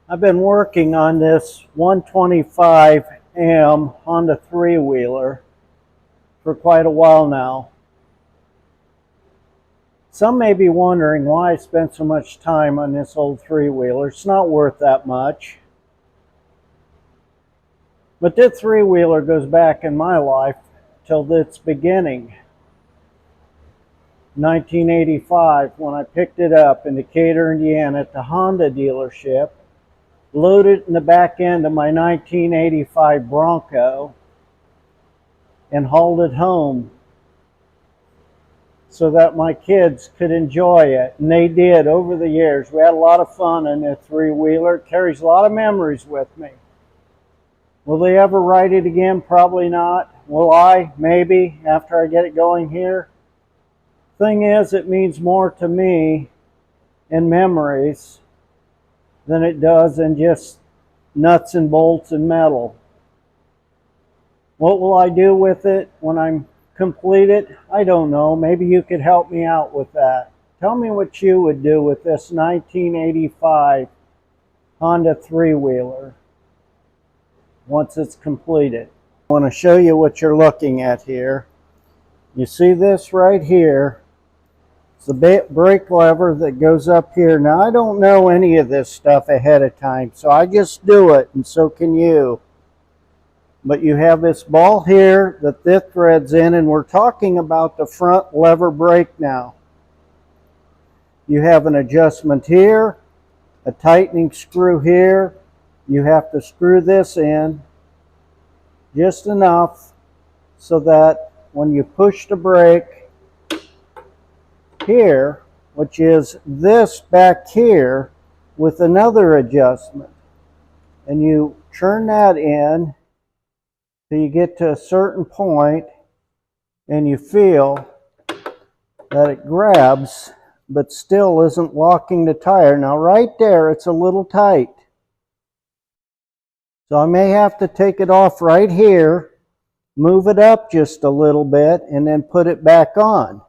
I've been working on this 125M Honda three-wheeler for quite a while now. Some may be wondering why I spent so much time on this old three-wheeler. It's not worth that much. But this three-wheeler goes back in my life till its beginning. 1985, when I picked it up in Decatur, Indiana at the Honda dealership, loaded it in the back end of my 1985 Bronco, and hauled it home so that my kids could enjoy it. And they did over the years. We had a lot of fun in this three-wheeler. It carries a lot of memories with me. Will they ever ride it again? Probably not. Will I? Maybe, after I get it going here. Thing is, it means more to me in memories than it does in just nuts and bolts and metal. What will I do with it when I'm completed? I don't know. Maybe you could help me out with that. Tell me what you would do with this 1985 Honda three-wheeler once it's completed. I want to show you what you're looking at here. You see this right here? It's the brake lever that goes up here. Now, I don't know any of this stuff ahead of time, so I just do it, and so can you. But you have this ball here that this threads in, and we're talking about the front lever brake now. You have an adjustment here, a tightening screw here. You have to screw this in just enough so that when you push the brake here, which is this back here with another adjustment, and you turn that in till you get to a certain point and you feel that it grabs but still isn't locking the tire. Now right there, it's a little tight. So I may have to take it off right here, move it up just a little bit, and then put it back on.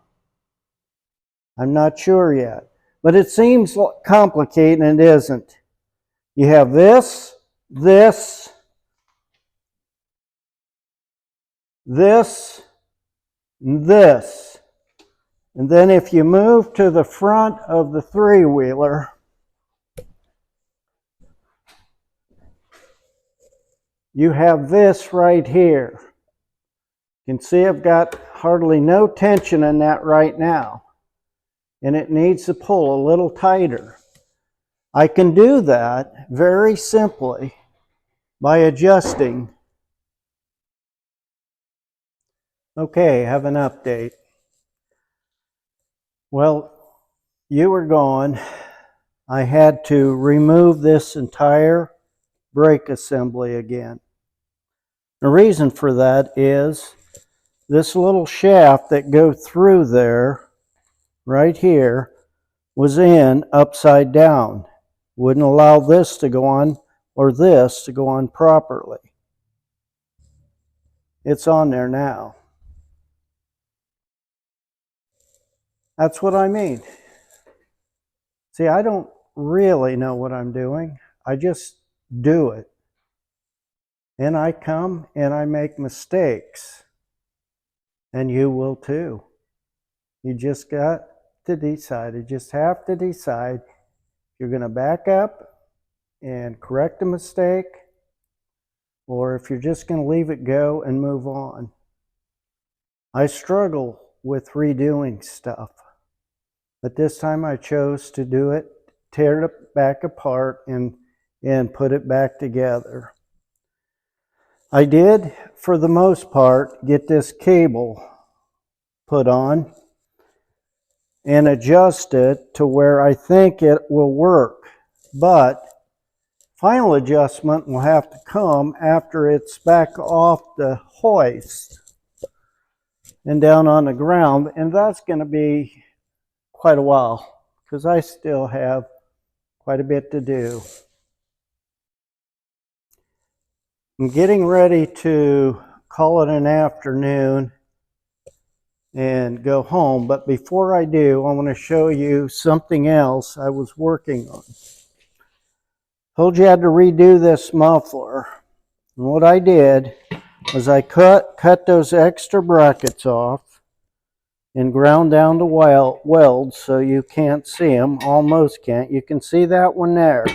I'm not sure yet. But it seems complicated, and it isn't. You have this, this, this, and this. And then if you move to the front of the three-wheeler, you have this right here. You can see I've got hardly no tension in that right now. And it needs to pull a little tighter. I can do that very simply by adjusting. Okay, have an update. Well, you were gone. I had to remove this entire brake assembly again. The reason for that is this little shaft that goes through there, right here, was in upside down. Wouldn't allow this to go on or this to go on properly. It's on there now. That's what I mean. See, I don't really know what I'm doing. I just do it. And I come and I make mistakes. And you will too. You just got to decide. You just have to decide if you're going to back up and correct a mistake, or if you're just going to leave it go and move on. I struggle with redoing stuff. But this time I chose to do it, tear it back apart and put it back together. I did, for the most part, get this cable put on and adjust it to where I think it will work. But final adjustment will have to come after it's back off the hoist and down on the ground, and that's going to be quite a while because I still have quite a bit to do. I'm getting ready to call it an afternoon and go home, but before I do, I want to show you something else I was working on. Told you I had to redo this muffler. And what I did was I cut those extra brackets off and ground down the welds so you can't see them, almost can't. You can see that one there.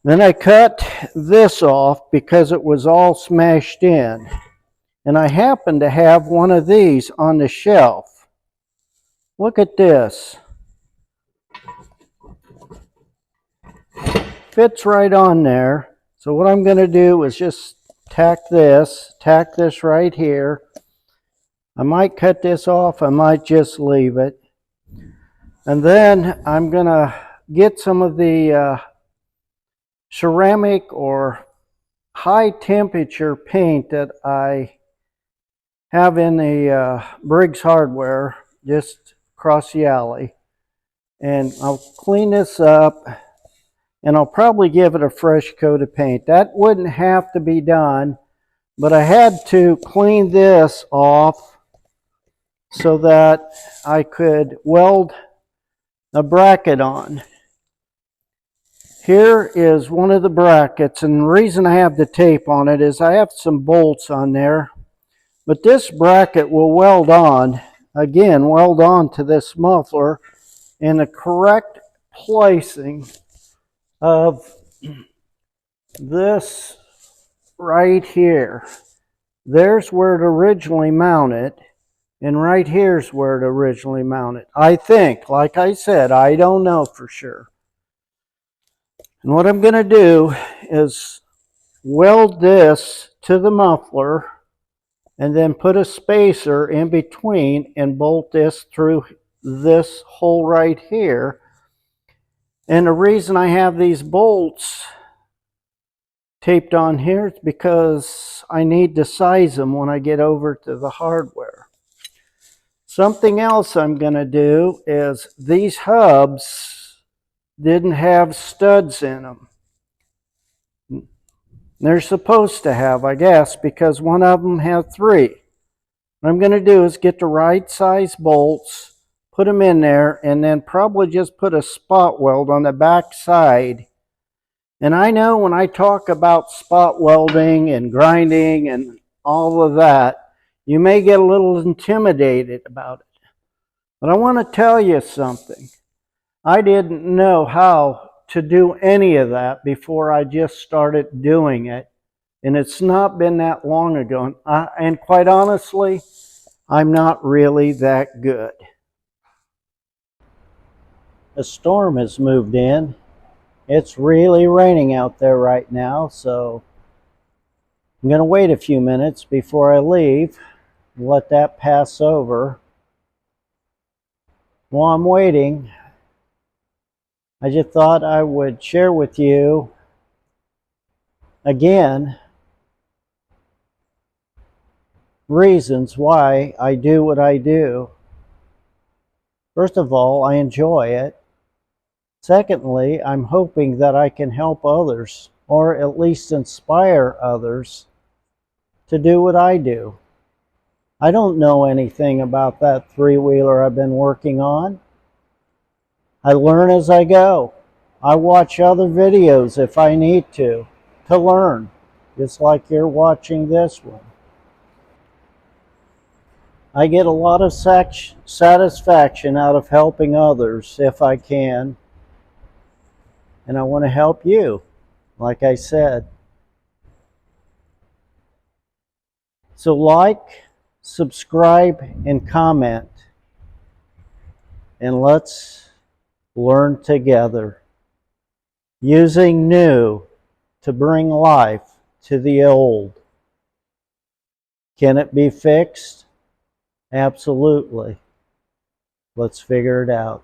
Then I cut this off because it was all smashed in. And I happen to have one of these on the shelf. Look at this. Fits right on there. So what I'm going to do is just tack this right here. I might cut this off, I might just leave it. And then I'm going to get some of the ceramic or high temperature paint that I have in the Briggs Hardware just across the alley. And I'll clean this up and I'll probably give it a fresh coat of paint. That wouldn't have to be done, but I had to clean this off so that I could weld a bracket on. Here is one of the brackets, and the reason I have the tape on it is I have some bolts on there, but this bracket will weld on, again, weld on to this muffler in the correct placing of this right here. There's where it originally mounted, and right here's where it originally mounted. I think, like I said, I don't know for sure. And what I'm going to do is weld this to the muffler and then put a spacer in between and bolt this through this hole right here. And the reason I have these bolts taped on here is because I need to size them when I get over to the hardware. Something else I'm going to do is these hubs didn't have studs in them. They're supposed to have, I guess, because one of them had 3. What I'm going to do is get the right size bolts, put them in there, and then probably just put a spot weld on the back side. And I know when I talk about spot welding and grinding and all of that, you may get a little intimidated about it. But I want to tell you something. I didn't know how to do any of that before I just started doing it. And it's not been that long ago. And quite honestly, I'm not really that good. A storm has moved in. It's really raining out there right now, so I'm going to wait a few minutes before I leave and let that pass over. While I'm waiting, I just thought I would share with you again reasons why I do what I do. First of all, I enjoy it. Secondly, I'm hoping that I can help others, or at least inspire others to do what I do. I don't know anything about that 3-wheeler I've been working on. I learn as I go. I watch other videos if I need to learn, just like you're watching this one. I get a lot of satisfaction out of helping others if I can. And I want to help you, like I said. So like, subscribe, and comment. And let's learn together. Using new to bring life to the old. Can it be fixed? Absolutely. Let's figure it out.